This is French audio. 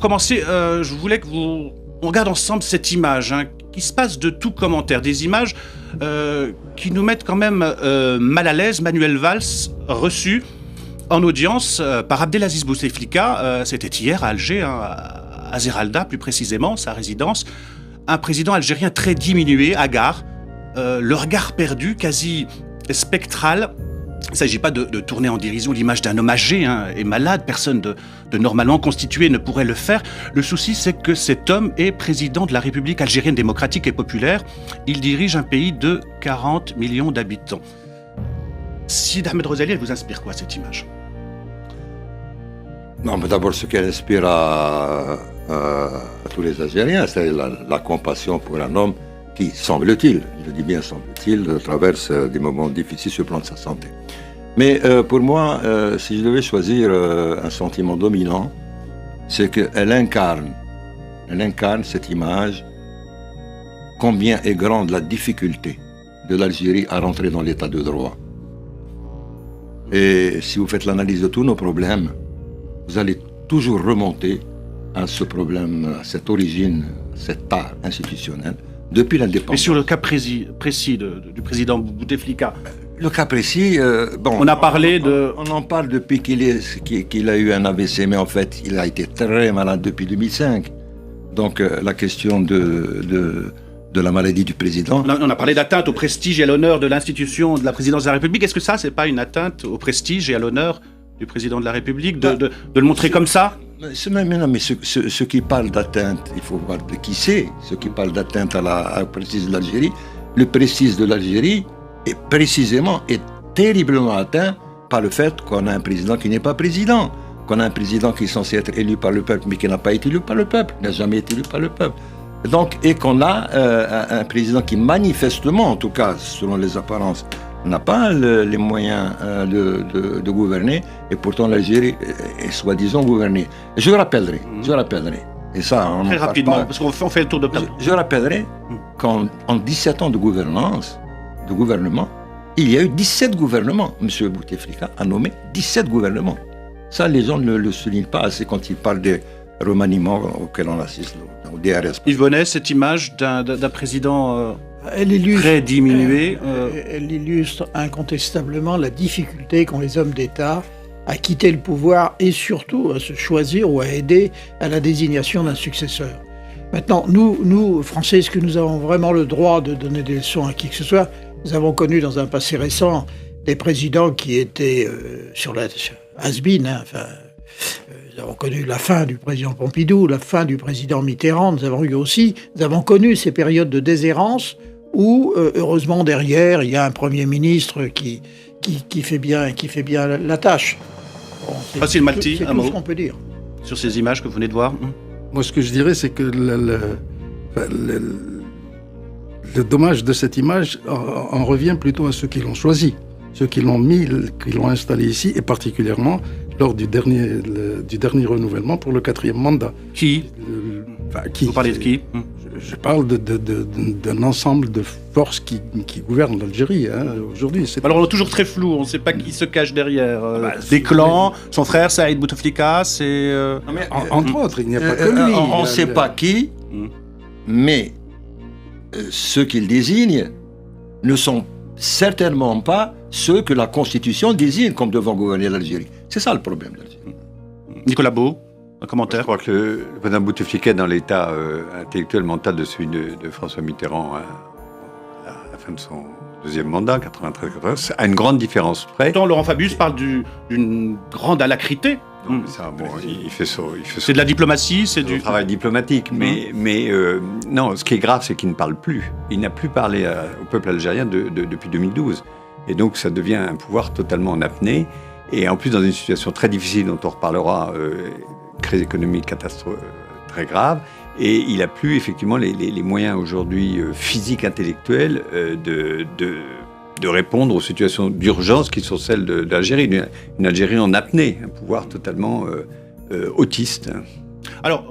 commencer, je voulais qu'on regarde ensemble cette image qui se passe de tout commentaire. Des images qui nous mettent quand même mal à l'aise. Manuel Valls, reçu en audience par Abdelaziz Bouteflika, c'était hier à Alger, à Zeralda plus précisément, sa résidence. Un président algérien très diminué, hagard, le regard perdu, quasi spectral. Il ne s'agit pas de tourner en dérision l'image d'un homme âgé et malade. Personne de normalement constitué ne pourrait le faire. Le souci, c'est que cet homme est président de la République algérienne démocratique et populaire. Il dirige un pays de 40 millions d'habitants. Sid Ahmed Rosali, elle vous inspire quoi, cette image ? Non, mais d'abord, ce qu'elle inspire à tous les Algériens, c'est la compassion pour un homme qui, semble-t-il, je dis bien semble-t-il, traverse des moments difficiles sur le plan de sa santé. Mais pour moi, si je devais choisir un sentiment dominant, c'est qu'elle incarne cette image, combien est grande la difficulté de l'Algérie à rentrer dans l'état de droit. Et si vous faites l'analyse de tous nos problèmes, vous allez toujours remonter à ce problème, à cette origine, cet art institutionnel, depuis l'indépendance. Mais sur le cas précis du président Bouteflika. Le cas précis, on a parlé on en parle depuis qu'il a eu un AVC, mais en fait, il a été très malade depuis 2005. Donc, la question de la maladie du président... On a parlé d'atteinte au prestige et à l'honneur de l'institution de la présidence de la République. Est-ce que ça, c'est pas une atteinte au prestige et à l'honneur du président de la République de le montrer comme ça ? Mais ceux qui parlent d'atteinte, il faut voir de qui c'est. Ceux qui parlent d'atteinte au prestige de l'Algérie, le prestige de l'Algérie est terriblement atteint par le fait qu'on a un président qui n'est pas président, qu'on a un président qui est censé être élu par le peuple, mais qui n'a pas été élu par le peuple, n'a jamais été élu par le peuple. Donc, et qu'on a un président qui manifestement, en tout cas selon les apparences, n'a pas les moyens de gouverner, et pourtant l'Algérie est soi-disant gouvernée. Je rappellerai, et ça on très rapidement, parce qu'on fait le tour de table. Je rappellerai qu'en 17 ans de gouvernement, il y a eu 17 gouvernements. M. Bouteflika a nommé 17 gouvernements. Ça, les gens ne le soulignent pas assez quand ils parlent des remaniements auxquels on assiste au DRS. Yves Bonnet, cette image d'un président... très diminué. Elle illustre incontestablement la difficulté qu'ont les hommes d'État à quitter le pouvoir et surtout à se choisir ou à aider à la désignation d'un successeur. Maintenant, nous, Français, est-ce que nous avons vraiment le droit de donner des leçons à qui que ce soit ? Nous avons connu dans un passé récent des présidents qui étaient sur la has-been, nous avons connu la fin du président Pompidou, la fin du président Mitterrand. Nous avons connu ces périodes de déshérence où, heureusement, derrière, il y a un Premier ministre qui fait bien la tâche. Bon, Facile Malti, c'est tout ce qu'on peut dire. Sur ces images que vous venez de voir. Moi, ce que je dirais, c'est que le dommage de cette image en revient plutôt à ceux qui l'ont choisi, ceux qui l'ont installé ici, et particulièrement lors du dernier renouvellement pour le 4e mandat. Qui ? Vous parlez de qui ? Je parle d'un ensemble de forces qui gouvernent l'Algérie aujourd'hui. Alors on est toujours très flou, on ne sait pas qui se cache derrière. Des clans, son frère Saïd Bouteflika, c'est... Entre autres, il n'y a pas que lui. On ne sait pas qui, mais ceux qu'il désigne ne sont certainement pas ceux que la Constitution désigne comme devant gouverner l'Algérie. C'est ça le problème de l'Algérie. Nicolas Beau, un commentaire. Je crois que le président Bouteflika est dans l'état intellectuel, mental de celui de François Mitterrand à la fin de son deuxième mandat, 93-94, à une grande différence près. Pourtant, Laurent Fabius parle d'une grande alacrité. Non, ça, bon, il fait ça. C'est de la diplomatie, c'est du travail diplomatique. Mais non, ce qui est grave, c'est qu'il ne parle plus. Il n'a plus parlé au peuple algérien depuis 2012. Et donc, ça devient un pouvoir totalement en apnée. Et en plus, dans une situation très difficile, dont on reparlera, crise économique, catastrophe très grave. Et il n'a plus, effectivement, les moyens aujourd'hui physiques, intellectuels, de répondre aux situations d'urgence qui sont celles de l'Algérie. Une Algérie en apnée, un pouvoir totalement autiste. Alors,